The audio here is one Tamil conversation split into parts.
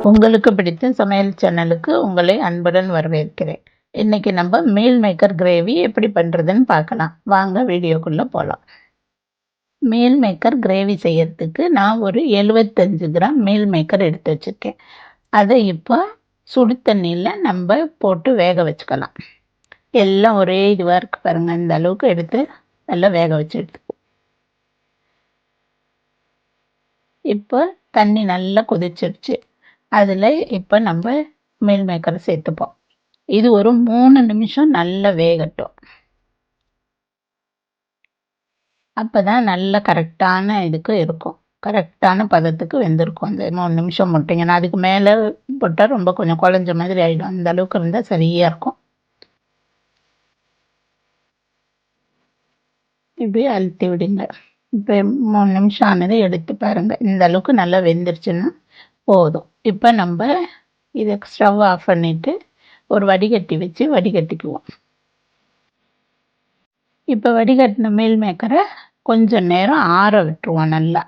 உங்களுக்கு பிடித்த சமையல் சேனலுக்கு உங்களை அன்புடன் வரவேற்கிறேன். இன்னைக்கு நம்ம மீல் மேக்கர் கிரேவி எப்படி பண்ணுறதுன்னு பார்க்கலாம். வாங்க வீடியோக்குள்ளே போகலாம். மீல் மேக்கர் கிரேவி செய்யறதுக்கு நான் ஒரு 75 கிராம் மீல் மேக்கர் எடுத்து வச்சுருக்கேன். அதை இப்போ சுடு தண்ணியில் நம்ம போட்டு வேக வச்சுக்கலாம். எல்லாம் ஒரே இதுவாக இருக்கு பாருங்கள். இந்த அளவுக்கு எடுத்து நல்லா வேக வச்சு எடுத்துக்குவோம். இப்போ தண்ணி நல்லா கொதிச்சிருச்சு. அதில் இப்போ நம்ம மீல் மேக்கரை சேர்த்துப்போம். இது ஒரு 3 நிமிஷம் நல்லா வேகட்டும். அப்போ தான் நல்ல கரெக்டான இதுக்கு இருக்கும், கரெக்டான பதத்துக்கு வெந்திருக்கும். அந்த 3 நிமிஷம் போட்டிங்கன்னா, அதுக்கு மேலே போட்டால் ரொம்ப கொஞ்சம் குழஞ்ச மாதிரி ஆகிடும். அந்த அளவுக்கு இருந்தால் சரியாக இருக்கும். இப்படி அழுத்தி விடுங்க. இப்போ 3 நிமிஷம் ஆனதை எடுத்து பாருங்கள். இந்த அளவுக்கு நல்லா வெந்துருச்சுன்னா போதும். இப்போ நம்ம இதை ஸ்டவ் ஆஃப் பண்ணிவிட்டு ஒரு வடிகட்டி வச்சு வடிகட்டிக்குவோம். இப்போ வடிகட்டின மீல் மேக்கரை கொஞ்சம் நேரம் ஆற விட்டுருவோம். நல்லா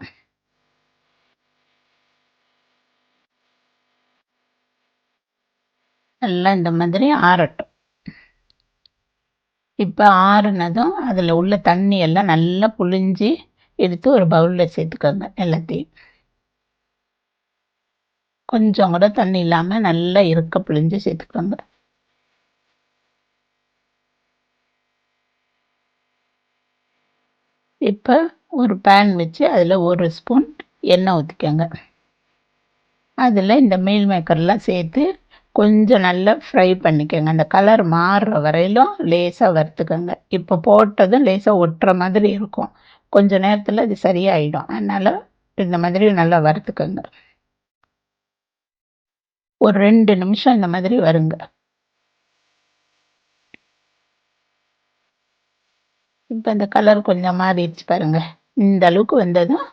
நல்லா இந்த மாதிரி ஆறட்டும். இப்போ ஆறுனதும் அதில் உள்ள தண்ணி எல்லாம் நல்லா புழிஞ்சி எடுத்து ஒரு பவுலில் சேர்த்துக்கோங்க. எல்லாத்தையும் கொஞ்சம் கூட தண்ணி இல்லாமல் நல்லா இருக்க புழிஞ்சு சேர்த்துக்கோங்க. இப்போ ஒரு பேன் வச்சு அதில் ஒரு ஸ்பூன் எண்ணெய் ஊற்றிக்கோங்க. அதில் இந்த மீல் மேக்கர்லாம் சேர்த்து கொஞ்சம் நல்லா ஃப்ரை பண்ணிக்கோங்க. அந்த கலர் மாறுற வரையிலும் லேசாக வறுத்துக்கோங்க. இப்போ போட்டதும் லேசாக ஒட்டுற மாதிரி இருக்கும். கொஞ்சம் நேரத்தில் அது சரியாயிடும். அதனால் இந்த மாதிரி நல்லா வறுத்துக்கோங்க. ஒரு 2 நிமிஷம் இந்த மாதிரி வருங்க. இப்போ இந்த கலர் கொஞ்சம் மாறிடுச்சு பாருங்க. இந்த அளவுக்கு வந்ததும்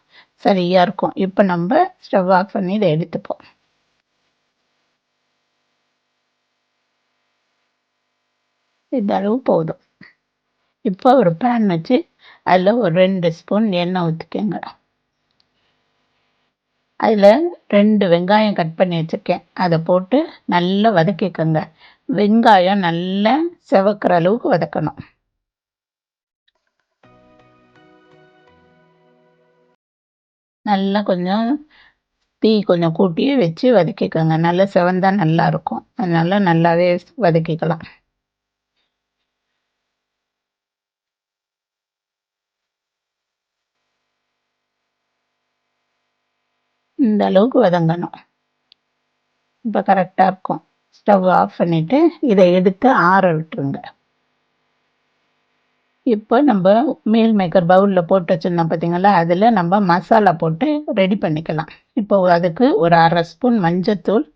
சரியாக இருக்கும். இப்போ நம்ம ஸ்டவ் ஆஃப் பண்ணி இதை எடுத்துப்போம். இந்த அளவு போதும். இப்போ ஒரு பேன் வச்சு அதில் ஒரு 2 ஸ்பூன் எண்ணெய் ஊற்றிக்கோங்க. அதில் 2 வெங்காயம் கட் பண்ணி வச்சுருக்கேன். அதை போட்டு நல்லா வதக்கிக்கோங்க. வெங்காயம் நல்லா செவக்கிற அளவுக்கு வதக்கணும். நல்லா கொஞ்சம் தீ கொஞ்சம் கூட்டியே வச்சு வதக்கிக்கோங்க. நல்லா செவந்தா நல்லா இருக்கும். அதனால நல்லாவே வதக்கிக்கலாம். இந்த அளவுக்கு வதங்கணும். இப்போ கரெக்டாக இருக்கும். ஸ்டவ் ஆஃப் பண்ணிவிட்டு இதை எடுத்து ஆற விட்டுருங்க. இப்போ நம்ம மீல் மேக்கர் பவுலில் போட்டு வச்சுருந்தோம் பார்த்தீங்களா, அதில் நம்ம மசாலா போட்டு ரெடி பண்ணிக்கலாம். இப்போ அதுக்கு ஒரு 1/2 ஸ்பூன் மஞ்சத்தூள்,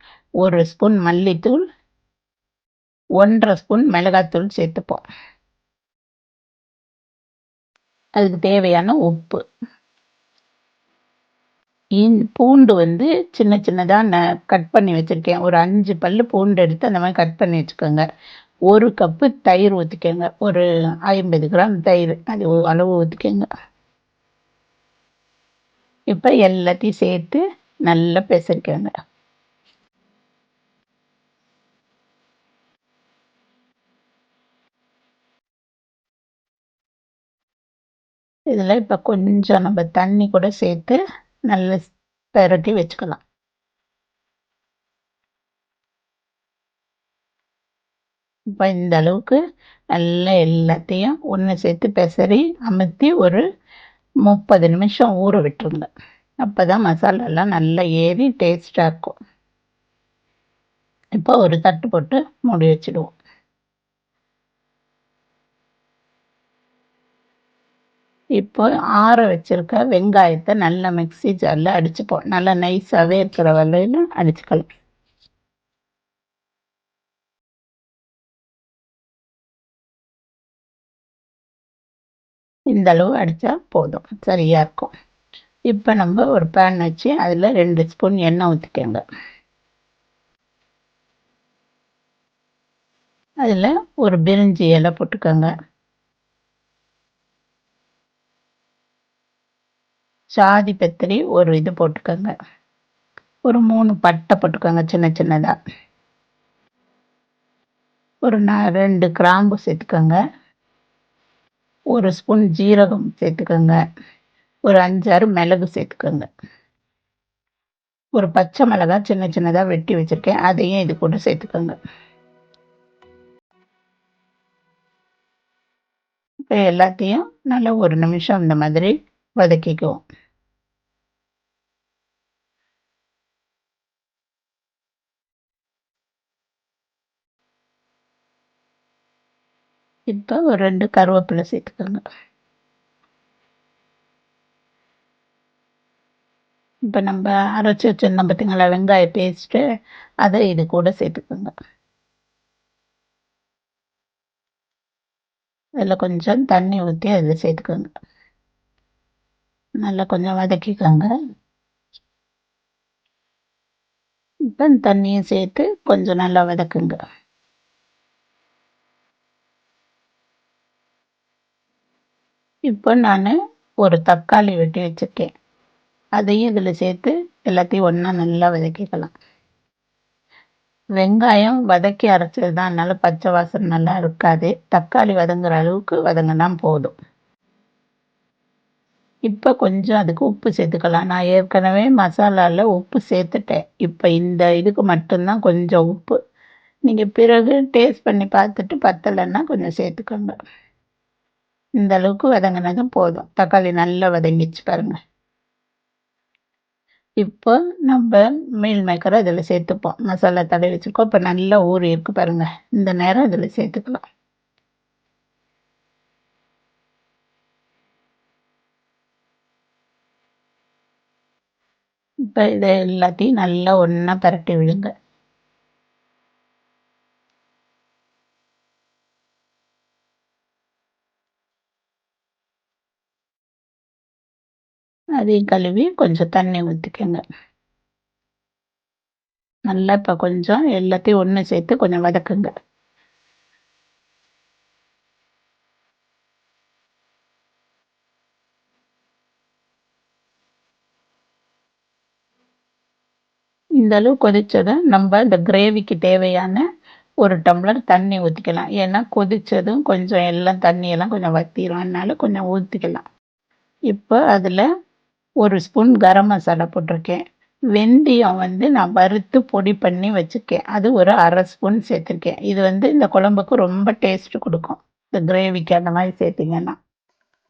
1 ஸ்பூன் மல்லித்தூள், 1/2 ஸ்பூன் மிளகாத்தூள் சேர்த்துப்போம். அதுக்கு தேவையான உப்பு. பூண்டு சின்ன சின்னதாக கட் பண்ணி வச்சுருக்கேன். ஒரு 5 பல்லு பூண்டு எடுத்து அந்த மாதிரி கட் பண்ணி வச்சுக்கோங்க. 1 கப்பு தயிர் ஊற்றிக்கோங்க. ஒரு 50 கிராம் தயிர் அது அளவு ஊற்றிக்கோங்க. இப்போ எல்லாத்தையும் சேர்த்து நல்லா பிசைக்கோங்க. இதில் இப்போ கொஞ்சம் நம்ம தண்ணி கூட சேர்த்து நல்லா பெரட்டி வச்சுக்கலாம். இப்போ இந்த அளவுக்கு நல்லா எல்லாத்தையும் ஒன்று சேர்த்து பெசரி அமுத்தி ஒரு 30 நிமிஷம் ஊற விட்டுருங்க. அப்போ தான் மசாலாலாம் நல்லா ஏறி டேஸ்ட்டாக இருக்கும். இப்போ ஒரு தட்டு போட்டு மூடி வச்சுடுவோம். இப்போ ஆற வச்சிருக்க வெங்காயத்தை நல்லா மிக்ஸி ஜாரில் அடிச்சுப்போம். நல்லா நைஸாகவே இருக்கிற வரையில அடிச்சுக்கலாம். இந்த அளவு அடித்தா போதும், சரியாக இருக்கும். இப்போ நம்ம ஒரு பேன் வச்சு அதில் 2 ஸ்பூன் எண்ணெய் ஊற்றிக்கோங்க. அதில் ஒரு பிரிஞ்சி இலை போட்டுக்கோங்க. சாதி பத்திரி ஒரு இது போட்டுக்கோங்க. ஒரு 3 பட்டை போட்டுக்கோங்க சின்ன சின்னதாக. ஒரு 2 கிராம்பு சேர்த்துக்கோங்க. 1 ஸ்பூன் ஜீரகம் சேர்த்துக்கோங்க. ஒரு 5, 6 மிளகு சேர்த்துக்கோங்க. ஒரு பச்சை மிளகாய் சின்ன சின்னதாக வெட்டி வச்சுருக்கேன், அதையும் இது கூட சேர்த்துக்கோங்க. இப்போ எல்லாத்தையும் நல்லா ஒரு நிமிஷம் இந்த மாதிரி வதக்கிக்குவோம். இப்போ ஒரு 2 கருவேப்பிலை சேர்த்துக்கோங்க. இப்போ நம்ம அரைச்சி வச்சிருந்தோம் பார்த்தீங்களா வெங்காய பேஸ்ட்டு, அதை இது கூட சேர்த்துக்கோங்க. அதில் கொஞ்சம் தண்ணி ஊற்றி அதில் சேர்த்துக்கோங்க. நல்லா கொஞ்சம் வதக்கிக்கோங்க. இப்போ தண்ணியும் சேர்த்து கொஞ்சம் நல்லா வதக்குங்க. இப்போ நான் ஒரு தக்காளி வெட்டி வச்சுருக்கேன், அதையும் இதில் சேர்த்து எல்லாத்தையும் ஒன்றா நல்லா வதக்கிக்கலாம். வெங்காயம் வதக்கி அரைச்சது தான், அதனால பச்சை வாசனை நல்லா இருக்காது. தக்காளி வதங்குற அளவுக்கு வதங்கினா போதும். இப்போ கொஞ்சம் அதுக்கு உப்பு சேர்த்துக்கலாம். நான் ஏற்கனவே மசாலாவில் உப்பு சேர்த்துட்டேன். இப்போ இந்த இதுக்கு மட்டும்தான் கொஞ்சம் உப்பு. நீங்கள் பிறகு டேஸ்ட் பண்ணி பார்த்துட்டு பத்தலைன்னா கொஞ்சம் சேர்த்துக்கோங்க. இந்த அளவுக்கு வதங்கினதும் போதும். தக்காளி நல்லா வதங்கிச்சு பாருங்கள். இப்போ நம்ம மீல் மேக்கரை இதில் சேர்த்துப்போம். மசாலா தடவி வச்சுருக்கோம். இப்போ நல்லா ஊறி இருக்கு பாருங்கள். இந்த நேரம் இதில் சேர்த்துக்கலாம். இப்போ இதை எல்லாத்தையும் நல்லா ஒன்றா பரட்டி விடுங்க. அதையும் கழுவி கொஞ்சம் தண்ணி ஊற்றிக்கோங்க. நல்லா இப்போ கொஞ்சம் எல்லாத்தையும் ஒன்று சேர்த்து கொஞ்சம் வதக்குங்க. இந்த அளவு கொதிச்சதும் நம்ம இந்த கிரேவிக்கு தேவையான 1 டம்ளர் தண்ணி ஊற்றிக்கலாம். ஏன்னா கொதிச்சதும் கொஞ்சம் எல்லாம் தண்ணியெல்லாம் கொஞ்சம் வற்றிரும், அதனால கொஞ்சம் ஊற்றிக்கலாம். இப்போ அதில் 1 ஸ்பூன் கரம் மசாலா போட்டிருக்கேன். வெந்தயம் வந்து நான் வறுத்து பொடி பண்ணி வச்சுருக்கேன், அது ஒரு 1/2 ஸ்பூன் சேர்த்துருக்கேன். இது வந்து இந்த குழம்புக்கு ரொம்ப டேஸ்ட் கொடுக்கும். இந்த கிரேவிக்கு அந்த மாதிரி சேர்த்திங்கன்னா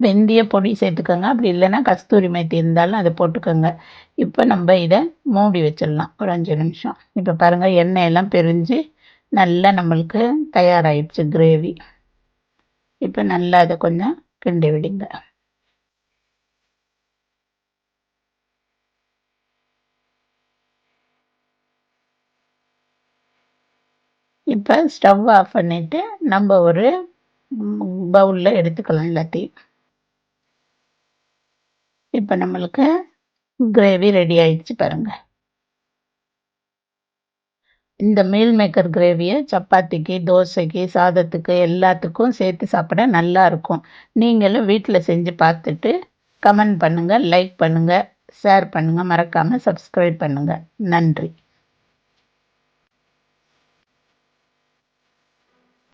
வெந்தய பொடி சேர்த்துக்கோங்க. அப்படி இல்லைன்னா கஸ்தூரி மேத்தி இருந்தாலும் அதை போட்டுக்கோங்க. இப்போ நம்ம இதை மூடி வச்சிடலாம் ஒரு 5 நிமிஷம். இப்போ பாருங்கள், எண்ணெயெல்லாம் பிரிஞ்சு நல்லா நம்மளுக்கு தயாராகிடுச்சு கிரேவி. இப்போ நல்லா அதை கொஞ்சம் கிண்டி விடுங்க. இப்போ ஸ்டவ் ஆஃப் பண்ணிவிட்டு நம்ம ஒரு பவுலில் எடுத்துக்கலாம் எல்லாத்தையும். இப்போ நம்மளுக்கு கிரேவி ரெடி ஆயிடுச்சு பாருங்கள். இந்த மீல் மேக்கர் கிரேவியை சப்பாத்திக்கு, தோசைக்கு, சாதத்துக்கு எல்லாத்துக்கும் சேர்த்து சாப்பிட நல்லா இருக்கும். நீங்களும் வீட்டில் செஞ்சு பார்த்துட்டு கமெண்ட் பண்ணுங்கள், லைக் பண்ணுங்கள், ஷேர் பண்ணுங்கள், மறக்காமல் சப்ஸ்கிரைப் பண்ணுங்கள். நன்றி.